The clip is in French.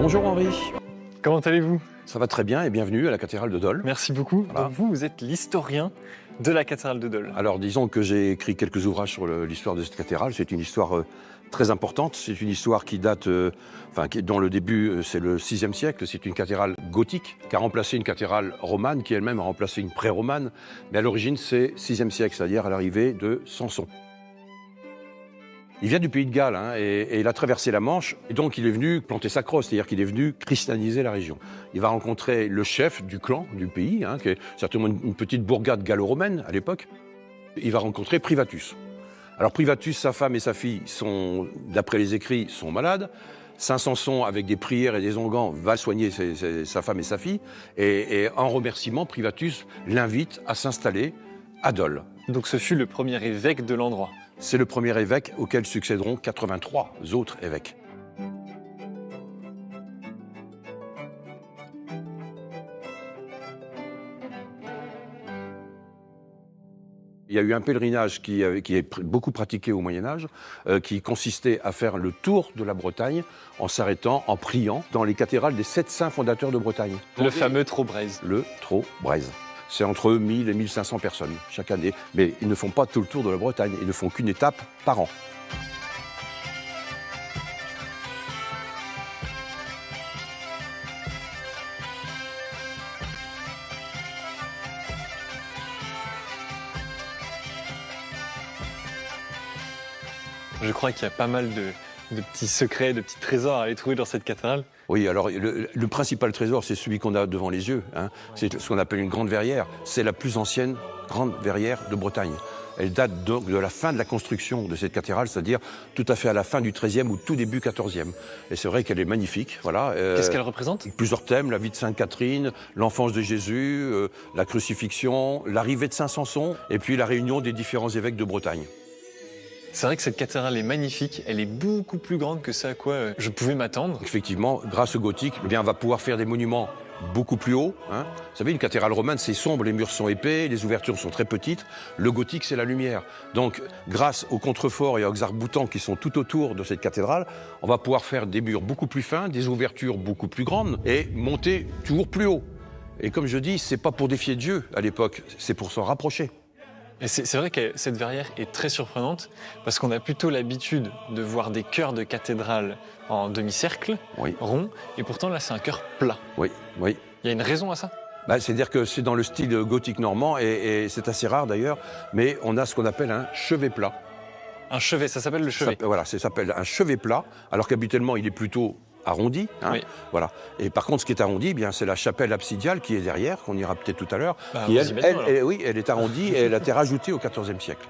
Bonjour Henri. Comment allez-vous? Ça va très bien et bienvenue à la cathédrale de Dole. Merci beaucoup. Voilà. Donc vous êtes l'historien de la cathédrale de Dole. Alors disons que j'ai écrit quelques ouvrages sur l'histoire de cette cathédrale. C'est une histoire très importante. C'est une histoire qui date, dont le début c'est le VIe siècle. C'est une cathédrale gothique qui a remplacé une cathédrale romane qui elle-même a remplacé une pré-romane. Mais à l'origine c'est VIe siècle, c'est-à-dire à l'arrivée de Samson. Il vient du pays de Galles et il a traversé la Manche et donc il est venu planter sa crosse, c'est-à-dire qu'il est venu christianiser la région. Il va rencontrer le chef du clan du pays, qui est certainement une petite bourgade gallo-romaine à l'époque. Il va rencontrer Privatus. Alors Privatus, sa femme et sa fille sont, d'après les écrits, sont malades. Saint Samson, avec des prières et des onguents, va soigner sa femme et sa fille. Et en remerciement, Privatus l'invite à s'installer à Dole. Donc ce fut le premier évêque de l'endroit. C'est le premier évêque auquel succéderont 83 autres évêques. Il y a eu un pèlerinage qui est beaucoup pratiqué au Moyen-Âge, qui consistait à faire le tour de la Bretagne en s'arrêtant, en priant dans les cathédrales des 7 saints fondateurs de Bretagne. Le fameux Trau-Braise. Le Trau-Braise. C'est entre 1000 et 1500 personnes chaque année. Mais ils ne font pas tout le tour de la Bretagne, ils ne font qu'une étape par an. Je crois qu'il y a pas mal de petits secrets, de petits trésors à aller trouver dans cette cathédrale. Oui, alors le principal trésor, c'est celui qu'on a devant les yeux. C'est ce qu'on appelle une grande verrière. C'est la plus ancienne grande verrière de Bretagne. Elle date donc de la fin de la construction de cette cathédrale, c'est-à-dire tout à fait à la fin du XIIIe ou tout début XIVe. Et c'est vrai qu'elle est magnifique. Voilà. Qu'est-ce qu'elle représente? Plusieurs thèmes, la vie de Sainte Catherine, l'enfance de Jésus, la crucifixion, l'arrivée de Saint Samson, et puis la réunion des différents évêques de Bretagne. C'est vrai que cette cathédrale est magnifique, elle est beaucoup plus grande que ce à quoi je pouvais m'attendre. Effectivement, grâce au gothique, on va pouvoir faire des monuments beaucoup plus hauts. Vous savez, une cathédrale romane, c'est sombre, les murs sont épais, les ouvertures sont très petites. Le gothique, c'est la lumière. Donc, grâce aux contreforts et aux arcs-boutants qui sont tout autour de cette cathédrale, on va pouvoir faire des murs beaucoup plus fins, des ouvertures beaucoup plus grandes et monter toujours plus haut. Et comme je dis, c'est pas pour défier Dieu à l'époque, c'est pour s'en rapprocher. Et c'est vrai que cette verrière est très surprenante parce qu'on a plutôt l'habitude de voir des chœurs de cathédrale en demi-cercle, rond, et pourtant là c'est un chœur plat. Oui. Il y a une raison à ça? C'est-à-dire que c'est dans le style gothique normand et c'est assez rare d'ailleurs, mais on a ce qu'on appelle un chevet plat. Un chevet, ça s'appelle le chevet? Voilà, ça s'appelle un chevet plat, alors qu'habituellement il est plutôt arrondi. Voilà. Et par contre, ce qui est arrondi, c'est la chapelle absidiale qui est derrière, qu'on ira peut-être tout à l'heure. Elle est arrondie et elle a été rajoutée au XIVe siècle.